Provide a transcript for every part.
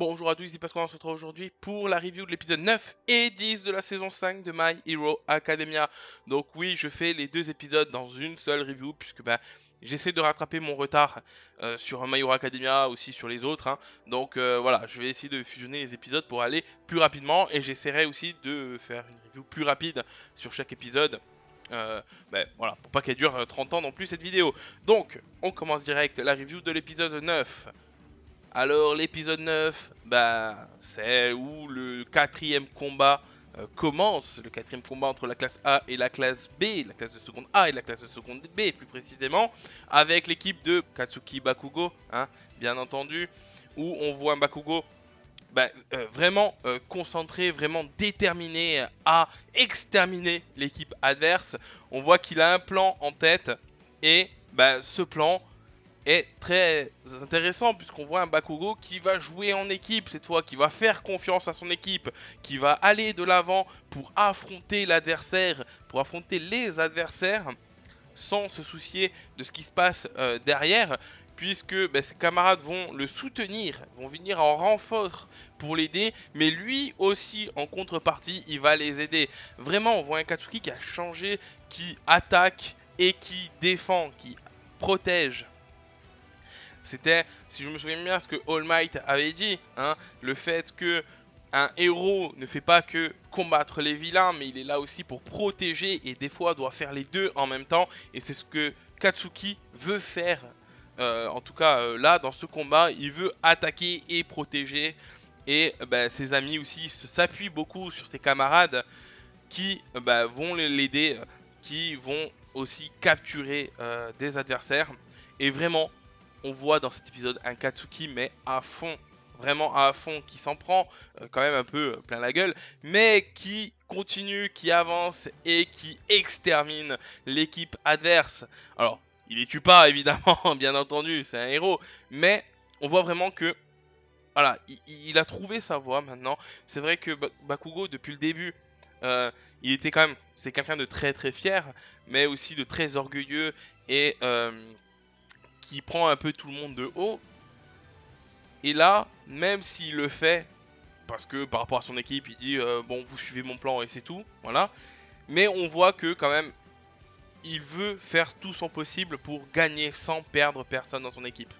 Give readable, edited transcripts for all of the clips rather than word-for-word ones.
Bonjour à tous, ici Pascal, on se retrouve aujourd'hui pour la review de l'épisode 9 et 10 de la saison 5 de My Hero Academia. Donc oui, je fais les deux épisodes dans une seule review puisque j'essaie de rattraper mon retard sur My Hero Academia, aussi sur les autres. Donc voilà, je vais essayer de fusionner les épisodes pour aller plus rapidement et j'essaierai aussi de faire une review plus rapide sur chaque épisode. Voilà, pour pas qu'elle dure 30 ans non plus cette vidéo. Donc, on commence direct la review de l'épisode 9. Alors l'épisode 9, c'est où le quatrième combat commence, le quatrième combat entre la classe A et la classe B, la classe de seconde A et la classe de seconde B plus précisément, avec l'équipe de Katsuki Bakugo, bien entendu, où on voit un Bakugo vraiment concentré, vraiment déterminé à exterminer l'équipe adverse. On voit qu'il a un plan en tête et ce plan est très intéressant puisqu'on voit un Bakugo qui va jouer en équipe cette fois, qui va faire confiance à son équipe, qui va aller de l'avant pour affronter l'adversaire, pour affronter les adversaires sans se soucier de ce qui se passe derrière, puisque ses camarades vont le soutenir, vont venir en renfort pour l'aider, mais lui aussi en contrepartie, il va les aider. Vraiment, on voit un Katsuki qui a changé, qui attaque et qui défend, qui protège. C'était, si je me souviens bien, ce que All Might avait dit, le fait que un héros ne fait pas que combattre les vilains, mais il est là aussi pour protéger et des fois doit faire les deux en même temps. Et c'est ce que Katsuki veut faire. En tout cas, là, dans ce combat, il veut attaquer et protéger. Et ses amis aussi s'appuient beaucoup sur ses camarades qui vont l'aider, qui vont aussi capturer des adversaires. Et vraiment, on voit dans cet épisode un Katsuki mais à fond, vraiment à fond, qui s'en prend quand même un peu plein la gueule, mais qui continue, qui avance et qui extermine l'équipe adverse. Alors, il les tue pas évidemment, bien entendu, c'est un héros, mais on voit vraiment que voilà, il a trouvé sa voie maintenant. C'est vrai que Bakugo, depuis le début, il était quand même, c'est quelqu'un de très très fier, mais aussi de très orgueilleux et qui prend un peu tout le monde de haut. Et là, même s'il le fait, parce que par rapport à son équipe, il dit bon, vous suivez mon plan et c'est tout, voilà. Mais on voit que quand même, il veut faire tout son possible pour gagner sans perdre personne dans son équipe.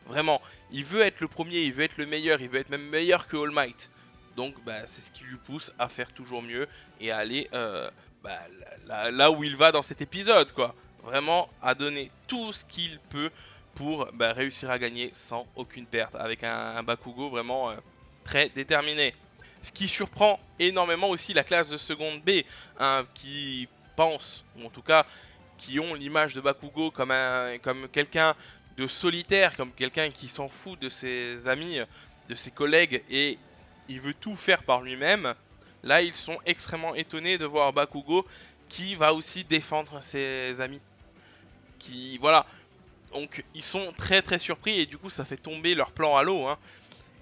Vraiment, il veut être le premier, il veut être le meilleur, il veut être même meilleur que All Might. Donc c'est ce qui lui pousse à faire toujours mieux et à aller là où il va dans cet épisode, quoi. Vraiment à donner tout ce qu'il peut pour réussir à gagner sans aucune perte, avec un Bakugo vraiment très déterminé. Ce qui surprend énormément aussi la classe de seconde B, qui pense, ou en tout cas qui ont l'image de Bakugo comme quelqu'un de solitaire, comme quelqu'un qui s'en fout de ses amis, de ses collègues, et il veut tout faire par lui-même. Là, ils sont extrêmement étonnés de voir Bakugo qui va aussi défendre ses amis. Qui, voilà. Donc, ils sont très très surpris et du coup, ça fait tomber leur plan à l'eau.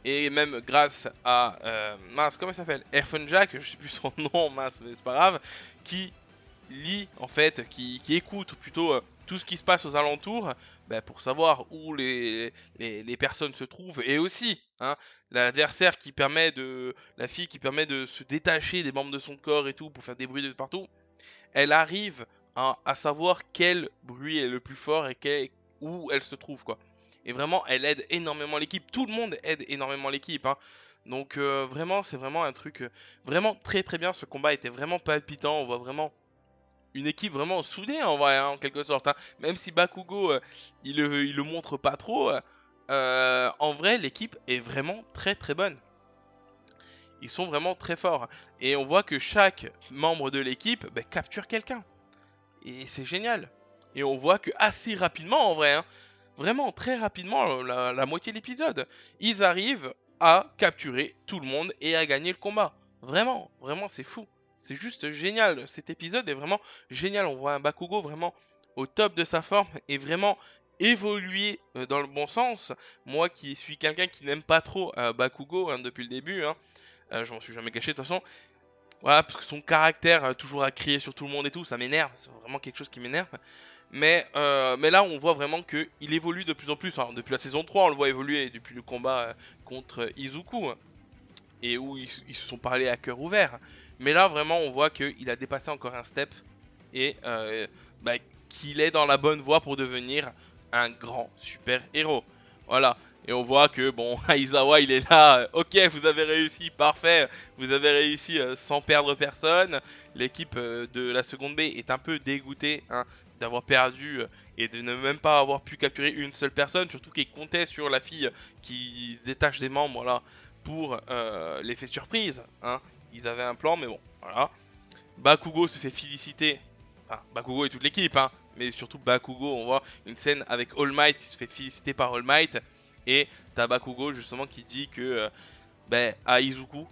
Et même grâce à mince, comment il s'appelle, Jack, je sais plus son nom, mince, mais c'est pas grave, qui lit en fait, qui écoute plutôt tout ce qui se passe aux alentours pour savoir où les personnes se trouvent et aussi l'adversaire qui permet de la fille qui permet de se détacher des membres de son corps et tout pour faire des bruits de partout. Elle arrive à savoir quel bruit est le plus fort et où elle se trouve quoi. Et vraiment elle aide énormément l'équipe, tout le monde aide énormément l'équipe. Donc vraiment c'est vraiment un truc vraiment très très bien. Ce combat était vraiment palpitant, on voit vraiment une équipe vraiment soudée en vrai, en quelque sorte. Même si Bakugo, il le montre pas trop, en vrai, l'équipe est vraiment très très bonne. Ils sont vraiment très forts. Et on voit que chaque membre de l'équipe capture quelqu'un. Et c'est génial. Et on voit que assez rapidement en vrai, vraiment très rapidement, la moitié de l'épisode, ils arrivent à capturer tout le monde et à gagner le combat. Vraiment, vraiment, c'est fou. C'est juste génial. Cet épisode est vraiment génial. On voit un Bakugo vraiment au top de sa forme et vraiment évoluer dans le bon sens. Moi qui suis quelqu'un qui n'aime pas trop Bakugo depuis le début, je m'en suis jamais caché de toute façon. Voilà, parce que son caractère, toujours à crier sur tout le monde et tout, ça m'énerve. C'est vraiment quelque chose qui m'énerve. Mais là, on voit vraiment qu'il évolue de plus en plus. Alors, depuis la saison 3, on le voit évoluer depuis le combat contre Izuku, hein, et où ils se sont parlé à cœur ouvert. Mais là, vraiment, on voit qu'il a dépassé encore un step et bah, qu'il est dans la bonne voie pour devenir un grand super héros. Voilà. Et on voit que, bon, Aizawa, il est là. Ok, vous avez réussi, parfait. Vous avez réussi sans perdre personne. L'équipe de la seconde B est un peu dégoûtée, hein, d'avoir perdu et de ne même pas avoir pu capturer une seule personne. Surtout qu'ils comptaient sur la fille qui détache des membres, voilà, pour l'effet surprise, hein. Ils avaient un plan, mais bon, voilà. Bakugo se fait féliciter. Enfin, Bakugo et toute l'équipe, hein. Mais surtout Bakugo, on voit une scène avec All Might qui se fait féliciter par All Might. Et t'as Bakugo justement qui dit que à Izuku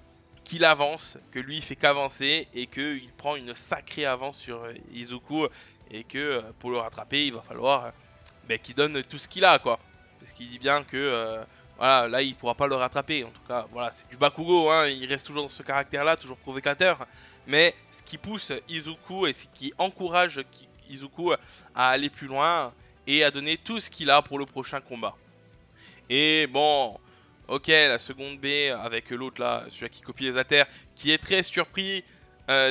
qu'il avance, que lui il fait qu'avancer et qu'il prend une sacrée avance sur Izuku et que pour le rattraper il va falloir qu'il donne tout ce qu'il a, quoi. Parce qu'il dit bien que voilà, là il pourra pas le rattraper. En tout cas, voilà, c'est du Bakugo, hein, il reste toujours dans ce caractère-là, toujours provocateur. Mais ce qui pousse Izuku et ce qui encourage Izuku à aller plus loin et à donner tout ce qu'il a pour le prochain combat. Et bon, ok, la seconde B avec l'autre là, celui qui copie les Ater, qui est très surpris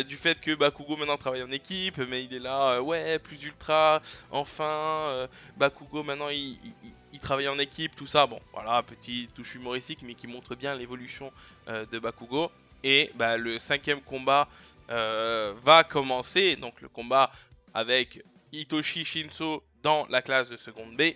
du fait que Bakugo maintenant travaille en équipe, mais il est là, ouais, plus ultra, enfin, Bakugo maintenant il travaille en équipe, tout ça. Bon, voilà, petite touche humoristique, mais qui montre bien l'évolution de Bakugo. Et bah, le cinquième combat va commencer, donc le combat avec Hitoshi Shinso dans la classe de seconde B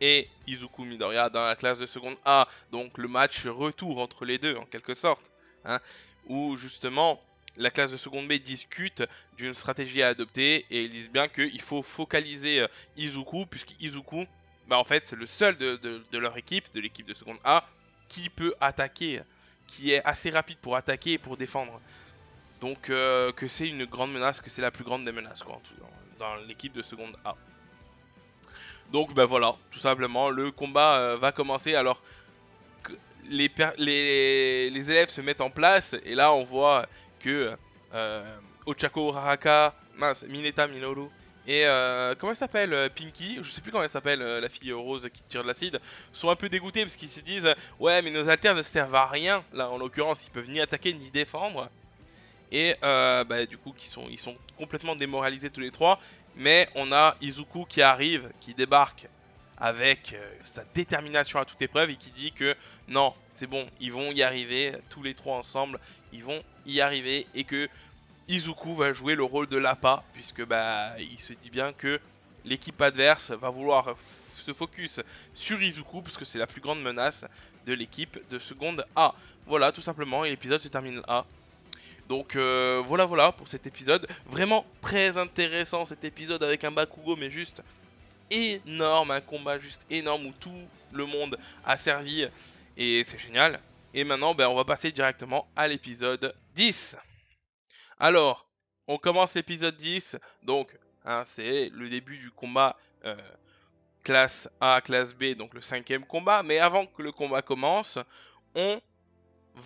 et Izuku Midoriya dans la classe de seconde A. Donc le match retour entre les deux en quelque sorte, hein, où justement la classe de seconde B discute d'une stratégie à adopter et ils disent bien qu'il faut focaliser Izuku, puisque Izuku, bah en fait c'est le seul de leur équipe, de l'équipe de seconde A, qui peut attaquer, qui est assez rapide pour attaquer et pour défendre. Donc que c'est une grande menace, que c'est la plus grande des menaces, quoi, dans l'équipe de seconde A. Donc ben voilà, tout simplement, le combat va commencer alors que les élèves se mettent en place et là on voit que Ochako Uraraka, mince, Mineta Minoru et comment elle s'appelle Pinky, je sais plus comment elle s'appelle la fille rose qui tire de l'acide, sont un peu dégoûtés parce qu'ils se disent ouais mais nos alters ne servent à rien, là en l'occurrence ils peuvent ni attaquer ni défendre. Et du coup, ils sont complètement démoralisés tous les trois. Mais on a Izuku qui arrive, qui débarque avec sa détermination à toute épreuve et qui dit que non, c'est bon, ils vont y arriver, tous les trois ensemble, ils vont y arriver et que Izuku va jouer le rôle de l'appât puisque il se dit bien que l'équipe adverse va vouloir se focus sur Izuku puisque c'est la plus grande menace de l'équipe de seconde A. Voilà, tout simplement, et l'épisode se termine là. Donc voilà pour cet épisode. Vraiment très intéressant cet épisode avec un Bakugo mais juste énorme, un combat juste énorme où tout le monde a servi et c'est génial. Et maintenant on va passer directement à l'épisode 10. Alors, on commence l'épisode 10, donc hein, c'est le début du combat classe A, classe B, donc le cinquième combat. Mais avant que le combat commence, on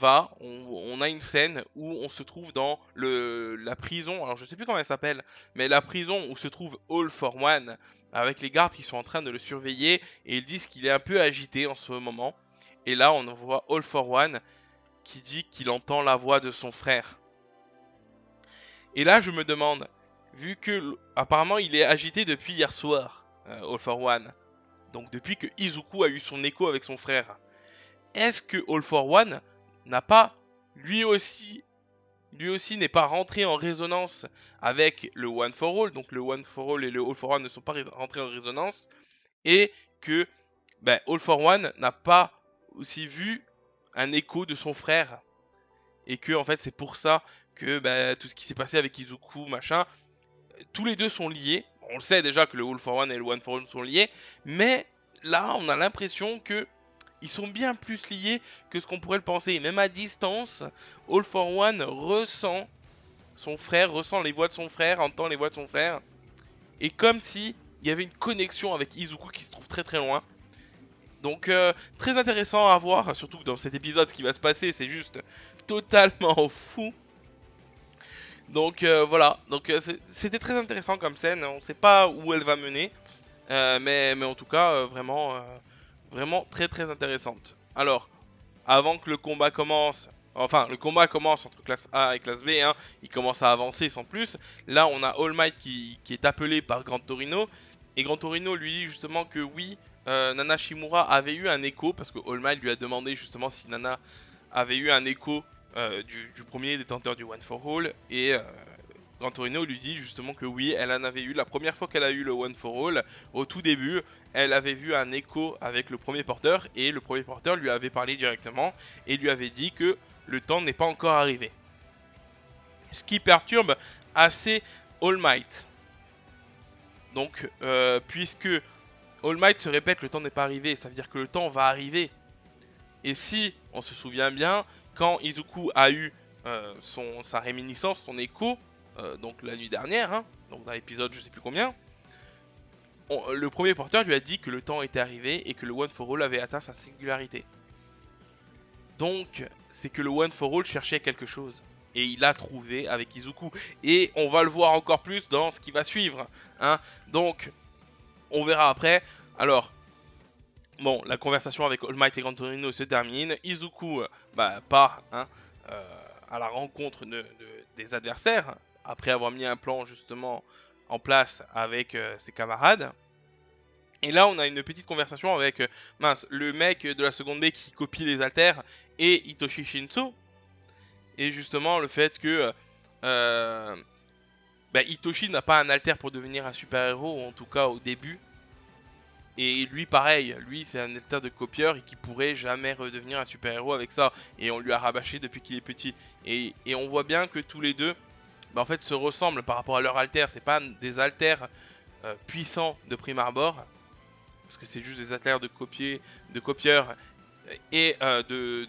on a une scène où on se trouve dans la prison, alors je sais plus comment elle s'appelle, mais la prison où se trouve All for One, avec les gardes qui sont en train de le surveiller, et ils disent qu'il est un peu agité en ce moment. Et là, on voit All for One qui dit qu'il entend la voix de son frère. Et là, je me demande, vu que apparemment il est agité depuis hier soir, All for One, donc depuis que Izuku a eu son écho avec son frère, est-ce que All for One n'a pas lui aussi n'est pas rentré en résonance avec le One for All, donc le One for All et le All for One ne sont pas rentrés en résonance, et que All for One n'a pas aussi vu un écho de son frère, et que en fait c'est pour ça que tout ce qui s'est passé avec Izuku, machin, tous les deux sont liés. On le sait déjà que le All for One et le One for All sont liés, mais là on a l'impression que ils sont bien plus liés que ce qu'on pourrait le penser. Même à distance, All for One ressent son frère, ressent les voix de son frère, entend les voix de son frère. Et comme si il y avait une connexion avec Izuku qui se trouve très très loin. Donc très intéressant à voir, surtout que dans cet épisode ce qui va se passer c'est juste totalement fou. Donc voilà, donc c'était très intéressant comme scène, on sait pas où elle va mener, mais en tout cas vraiment très très intéressante. Alors, avant que le combat commence, enfin le combat commence entre classe A et classe B, hein, il commence à avancer sans plus. Là on a All Might qui est appelé par Grand Torino, et Grand Torino lui dit justement que oui, Nana Shimura avait eu un écho, parce que All Might lui a demandé justement si Nana avait eu un écho du premier détenteur du One for All, et Gran Torino lui dit justement que oui, elle en avait eu la première fois qu'elle a eu le One for All, au tout début, elle avait vu un écho avec le premier porteur, et le premier porteur lui avait parlé directement, et lui avait dit que le temps n'est pas encore arrivé. Ce qui perturbe assez All Might. Donc, puisque All Might se répète, le temps n'est pas arrivé, ça veut dire que le temps va arriver. Et si, on se souvient bien, quand Izuku a eu sa réminiscence, son écho, donc la nuit dernière, hein, donc dans l'épisode je sais plus combien, le premier porteur lui a dit que le temps était arrivé et que le One for All avait atteint sa singularité. Donc, c'est que le One for All cherchait quelque chose. Et il l'a trouvé avec Izuku. Et on va le voir encore plus dans ce qui va suivre. Hein. Donc, on verra après. Alors, bon, la conversation avec All Might et Gran Torino se termine. Izuku part à la rencontre des adversaires, après avoir mis un plan justement en place avec ses camarades. Et là, on a une petite conversation avec le mec de la seconde B qui copie les haltères et Hitoshi Shinso. Et justement, le fait que Hitoshi n'a pas un haltère pour devenir un super-héros, en tout cas au début. Et lui, pareil, lui, c'est un haltère de copieur et qui pourrait jamais redevenir un super-héros avec ça. Et on lui a rabâché depuis qu'il est petit. Et on voit bien que tous les deux, en fait, se ressemblent par rapport à leur haltère. C'est pas des haltères puissants de prime abord, parce que c'est juste des haltères de copieurs et de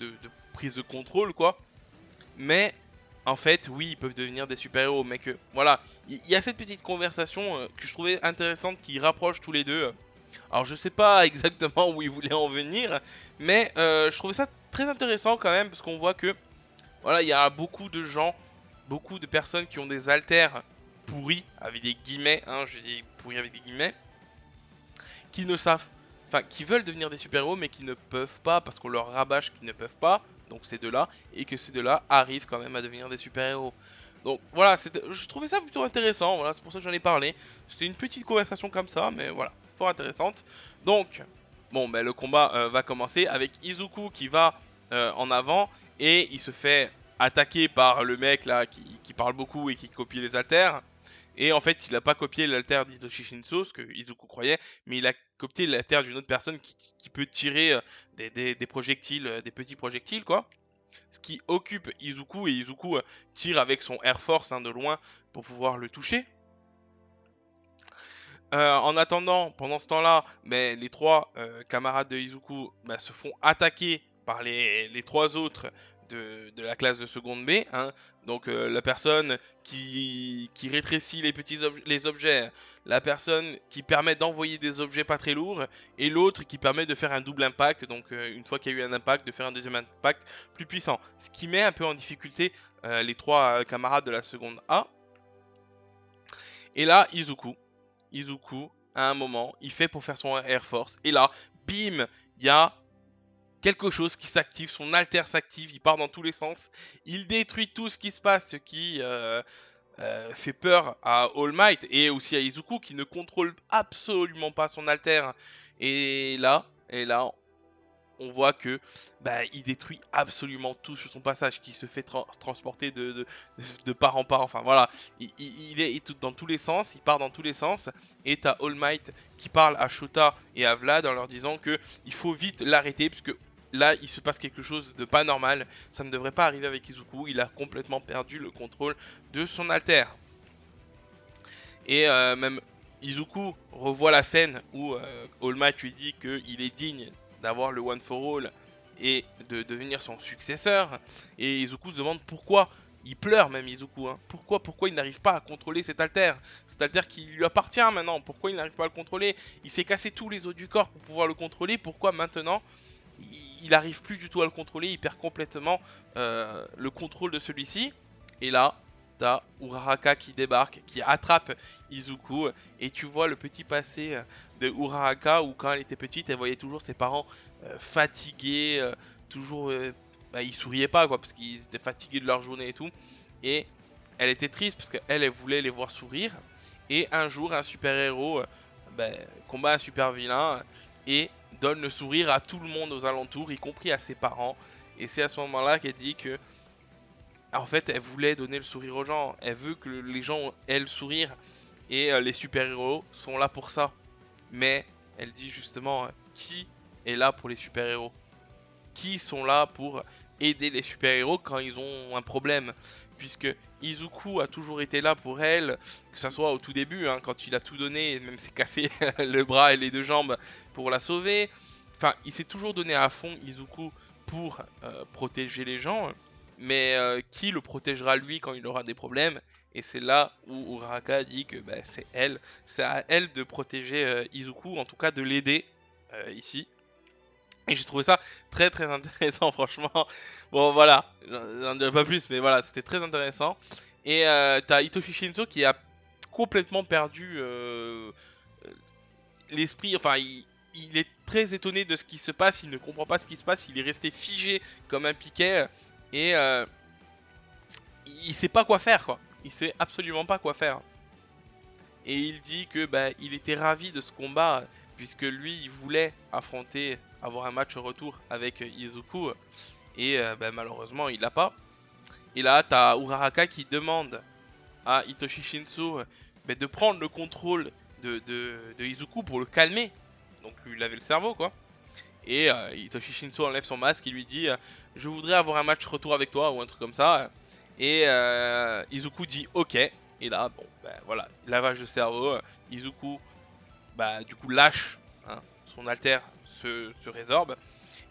prise de contrôle, quoi. Mais en fait, oui, ils peuvent devenir des super-héros, mais que voilà, il y a cette petite conversation que je trouvais intéressante qui rapproche tous les deux. Alors je sais pas exactement où ils voulaient en venir, mais je trouvais ça très intéressant quand même parce qu'on voit que voilà, il y a beaucoup de gens, beaucoup de personnes qui ont des haltères pourris avec des guillemets, hein, je dis pourris avec des guillemets, qui ne savent, enfin qui veulent devenir des super-héros mais qui ne peuvent pas parce qu'on leur rabâche qu'ils ne peuvent pas, donc ces deux-là, et que ces deux-là arrivent quand même à devenir des super-héros. Donc voilà, je trouvais ça plutôt intéressant, voilà, c'est pour ça que j'en ai parlé. C'était une petite conversation comme ça, mais voilà, fort intéressante. Donc, bon, le combat va commencer avec Izuku qui va en avant et il se fait attaquer par le mec là qui parle beaucoup et qui copie les haltères. Et en fait, il n'a pas copié l'altère d'Hitoshi Shinso, ce que Izuku croyait, mais il a copié l'altère d'une autre personne qui peut tirer des projectiles, des petits projectiles, quoi. Ce qui occupe Izuku, et Izuku tire avec son Air Force de loin pour pouvoir le toucher. En attendant, pendant ce temps-là, les trois camarades de Izuku se font attaquer par les trois autres de la classe de seconde B. Hein. Donc la personne qui rétrécit les objets, la personne qui permet d'envoyer des objets pas très lourds, et l'autre qui permet de faire un double impact, donc une fois qu'il y a eu un impact, de faire un deuxième impact plus puissant. Ce qui met un peu en difficulté les trois camarades de la seconde A. Et là, Izuku, à un moment, il fait pour faire son Air Force. Et là, bim, il y a quelque chose qui s'active, son alter s'active, il part dans tous les sens. Il détruit tout ce qui se passe, ce qui fait peur à All Might et aussi à Izuku qui ne contrôle absolument pas son alter. Et là, on voit que il détruit absolument tout sur son passage, qui se fait transporter de part en part. Enfin voilà, il est dans tous les sens, il part dans tous les sens. Et t'as All Might qui parle à Shota et à Vlad en leur disant que il faut vite l'arrêter, puisque là il se passe quelque chose de pas normal. Ça ne devrait pas arriver avec Izuku, il a complètement perdu le contrôle de son alter. Et même Izuku revoit la scène où All Might lui dit qu'il est digne d'avoir le One for All et de devenir son successeur. Et Izuku se demande pourquoi. Il pleure même Izuku. Hein. Pourquoi il n'arrive pas à contrôler cet alter qui lui appartient maintenant. Pourquoi il n'arrive pas à le contrôler? Il s'est cassé tous les os du corps pour pouvoir le contrôler. Pourquoi maintenant il n'arrive plus du tout à le contrôler? Il perd complètement le contrôle de celui-ci. Et là, t'as Uraraka qui débarque, qui attrape Izuku, et tu vois le petit passé de Uraraka où quand elle était petite, elle voyait toujours ses parents fatigués, toujours, bah, ils souriaient pas quoi, parce qu'ils étaient fatigués de leur journée et tout, et elle était triste parce qu'elle, elle voulait les voir sourire, et un jour, un super-héros ben, combat un super-vilain et donne le sourire à tout le monde aux alentours, y compris à ses parents, et c'est à ce moment-là qu'elle dit que en fait, elle voulait donner le sourire aux gens. Elle veut que les gens aient le sourire. Et les super-héros sont là pour ça. Mais elle dit justement, qui est là pour les super-héros? Qui sont là pour aider les super-héros quand ils ont un problème? Puisque Izuku a toujours été là pour elle, que ce soit au tout début, hein, quand il a tout donné, même s'est cassé le bras et les deux jambes pour la sauver. Enfin, il s'est toujours donné à fond, Izuku, pour protéger les gens. Mais qui le protégera lui quand il aura des problèmes? Et c'est là où Uraraka dit que bah, c'est à elle de protéger Izuku, en tout cas de l'aider ici. Et j'ai trouvé ça très très intéressant, franchement. Bon, voilà, j'en dirai pas plus, mais voilà, c'était très intéressant. Et t'as Hitoshi Shinzo qui a complètement perdu l'esprit. Enfin, il est très étonné de ce qui se passe, il ne comprend pas ce qui se passe, il est resté figé comme un piquet. Et il sait pas quoi faire, quoi. Il sait absolument pas quoi faire. Et il dit que bah, il était ravi de ce combat, puisque lui, il voulait affronter, avoir un match retour avec Izuku. Et bah, malheureusement, il l'a pas. Et là, t'as Uraraka qui demande à Hitoshi Shinzo bah, de prendre le contrôle de Izuku pour le calmer. Donc lui laver le cerveau, quoi. Et Hitoshi Shinzo enlève son masque et lui dit je voudrais avoir un match retour avec toi, ou un truc comme ça. Et Izuku dit ok. Et là, bon, bah, voilà, lavage de cerveau. Izuku, bah, du coup, lâche hein, son alter se résorbe.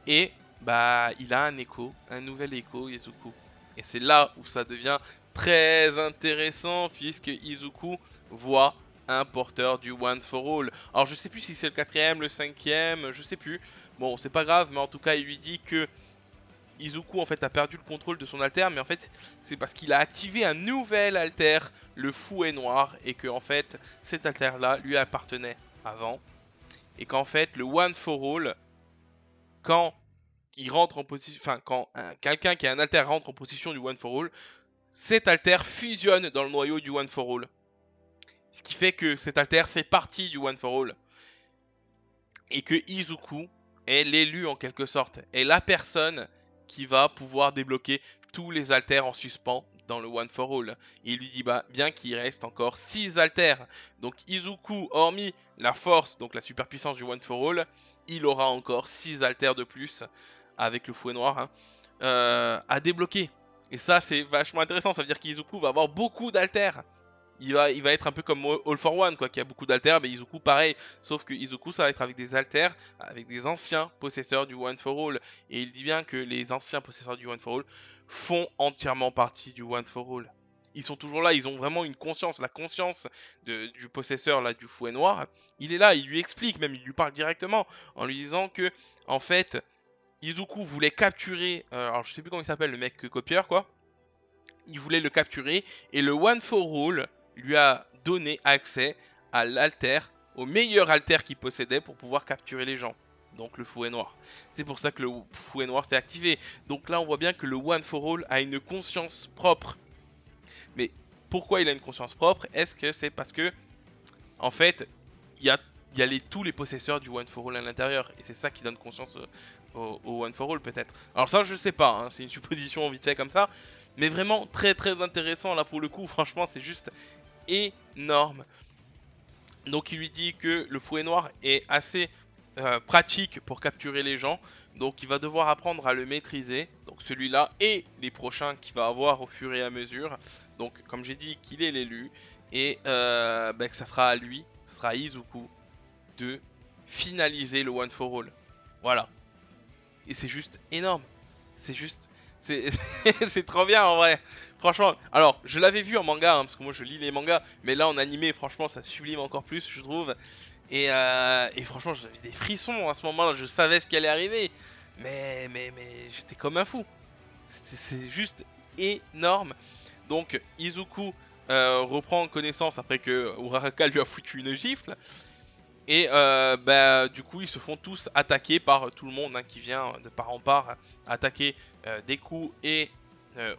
Et bah, il a un écho, un nouvel écho, Izuku. Et c'est là où ça devient très intéressant, puisque Izuku voit un porteur du One for All. Alors, je sais plus si c'est le quatrième, le cinquième, je sais plus. Bon, c'est pas grave, mais en tout cas, il lui dit que Izuku en fait a perdu le contrôle de son alter, mais en fait c'est parce qu'il a activé un nouvel alter, le fouet noir, et que en fait cet alter là lui appartenait avant, et qu'en fait le One for All, quand il rentre en position, enfin quand quelqu'un qui a un alter rentre en position du One for All, cet alter fusionne dans le noyau du One for All, ce qui fait que cet alter fait partie du One for All, et que Izuku est l'élu en quelque sorte, est la personne qui va pouvoir débloquer tous les alters en suspens dans le One for All. Et il lui dit bah bien qu'il reste encore 6 alters. Donc Izuku, hormis la force, donc la super puissance du One for All, il aura encore 6 alters de plus avec le fouet noir hein, à débloquer. Et ça c'est vachement intéressant, ça veut dire qu'Izuku va avoir beaucoup d'alters. Il va être un peu comme All for One, quoi, qui a beaucoup d'alters, mais Izuku pareil, sauf que Izuku ça va être avec des alters, avec des anciens possesseurs du One for All, et il dit bien que les anciens possesseurs du One for All font entièrement partie du One for All. Ils sont toujours là, ils ont vraiment une conscience, la conscience du possesseur là du fouet noir, il est là, il lui explique, même il lui parle directement, en lui disant que, en fait, Izuku voulait capturer, alors je sais plus comment il s'appelle, le mec copieur quoi, il voulait le capturer, et le One for All lui a donné accès à l'alter, au meilleur alter qu'il possédait pour pouvoir capturer les gens. Donc le fouet noir. C'est pour ça que le fouet noir s'est activé. Donc là on voit bien que le One for All a une conscience propre. Mais pourquoi il a une conscience propre? Est-ce que c'est parce que, en fait, il y a, tous les possesseurs du One for All à l'intérieur. Et c'est ça qui donne conscience au One for All peut-être. Alors ça je sais pas, hein, c'est une supposition vite fait comme ça. Mais vraiment très très intéressant là pour le coup. Franchement c'est juste énorme. Donc il lui dit que le fouet noir est assez pratique pour capturer les gens. Donc il va devoir apprendre à le maîtriser. Donc celui-là et les prochains qu'il va avoir au fur et à mesure. Donc comme j'ai dit qu'il est l'élu. Et bah, que ça sera à lui, ce sera à Izuku de finaliser le One for All. Voilà. Et c'est juste énorme. C'est juste... C'est trop bien en vrai. Franchement, alors je l'avais vu en manga, hein, parce que moi je lis les mangas, mais là en animé, franchement, ça sublime encore plus, je trouve. Et franchement, j'avais des frissons à ce moment-là, je savais ce qui allait arriver, mais j'étais comme un fou. C'est juste énorme. Donc Izuku reprend connaissance après que Uraraka lui a foutu une gifle. Et bah, du coup, ils se font tous attaquer par tout le monde hein, qui vient de part en part attaquer Deku et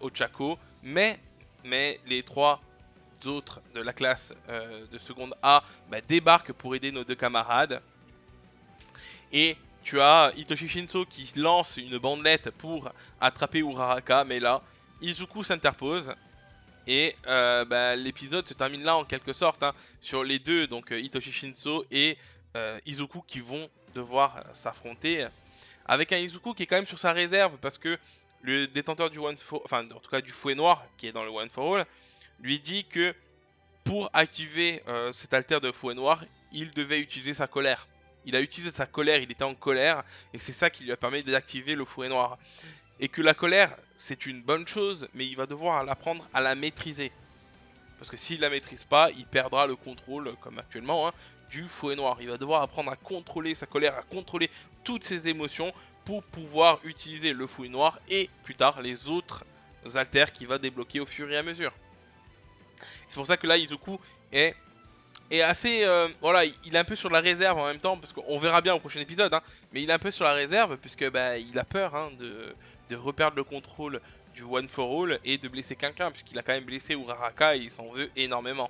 Ochako. Mais les trois autres de la classe de seconde A bah, débarquent pour aider nos deux camarades. Et tu as Hitoshi Shinso qui lance une bandelette pour attraper Uraraka. Mais là, Izuku s'interpose. Et bah, l'épisode se termine là en quelque sorte hein, sur les deux, donc Hitoshi Shinso et Izuku qui vont devoir s'affronter avec un Izuku qui est quand même sur sa réserve parce que le détenteur du One for, enfin en tout cas du fouet noir qui est dans le One for All lui dit que pour activer cet alter de fouet noir, il devait utiliser sa colère. Il a utilisé sa colère, il était en colère et c'est ça qui lui a permis d'activer le fouet noir. Et que la colère, c'est une bonne chose, mais il va devoir apprendre à la maîtriser. Parce que s'il la maîtrise pas, il perdra le contrôle, comme actuellement, hein, du fouet noir. Il va devoir apprendre à contrôler sa colère, à contrôler toutes ses émotions pour pouvoir utiliser le fouet noir et plus tard les autres alters qu'il va débloquer au fur et à mesure. C'est pour ça que là, Izuku est assez voilà, il est un peu sur la réserve en même temps parce qu'on verra bien au prochain épisode hein, mais il est un peu sur la réserve puisque bah il a peur hein, de reperdre le contrôle du One for All et de blesser quelqu'un puisqu'il a quand même blessé Uraraka et il s'en veut énormément.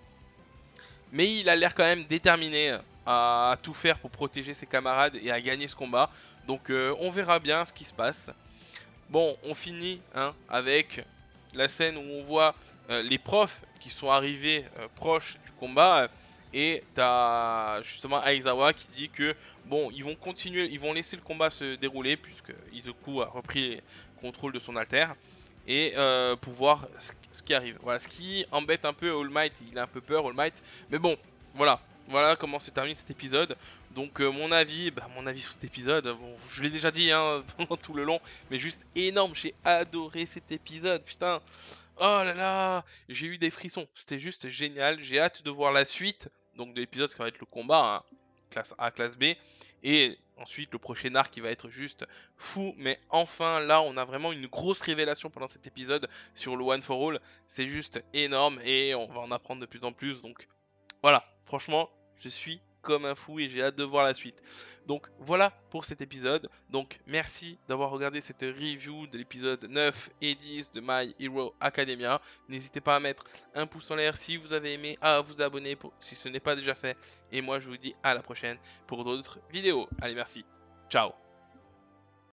Mais il a l'air quand même déterminé à tout faire pour protéger ses camarades et à gagner ce combat. Donc on verra bien ce qui se passe. Bon, on finit hein, avec la scène où on voit les profs qui sont arrivés proches du combat. Et t'as justement Aizawa qui dit que bon, ils vont continuer, ils vont laisser le combat se dérouler puisque Izuku a repris le contrôle de son alter et pour voir ce qui arrive. Voilà, ce qui embête un peu All Might, il a un peu peur All Might, mais bon, voilà comment se termine cet épisode. Donc mon avis sur cet épisode, bon, je l'ai déjà dit hein, pendant tout le long, mais juste énorme, j'ai adoré cet épisode, putain. Oh là là, j'ai eu des frissons, c'était juste génial, j'ai hâte de voir la suite, donc de l'épisode ça va être le combat, hein, classe A, classe B, et ensuite le prochain arc qui va être juste fou, mais enfin là on a vraiment une grosse révélation pendant cet épisode sur le One for All, c'est juste énorme et on va en apprendre de plus en plus, donc voilà, franchement, je suis comme un fou et j'ai hâte de voir la suite. Donc voilà pour cet épisode. Donc merci d'avoir regardé cette review de l'épisode 9 et 10 de My Hero Academia. N'hésitez pas à mettre un pouce en l'air si vous avez aimé, à vous abonner si ce n'est pas déjà fait. Et moi je vous dis à la prochaine pour d'autres vidéos. Allez merci, ciao.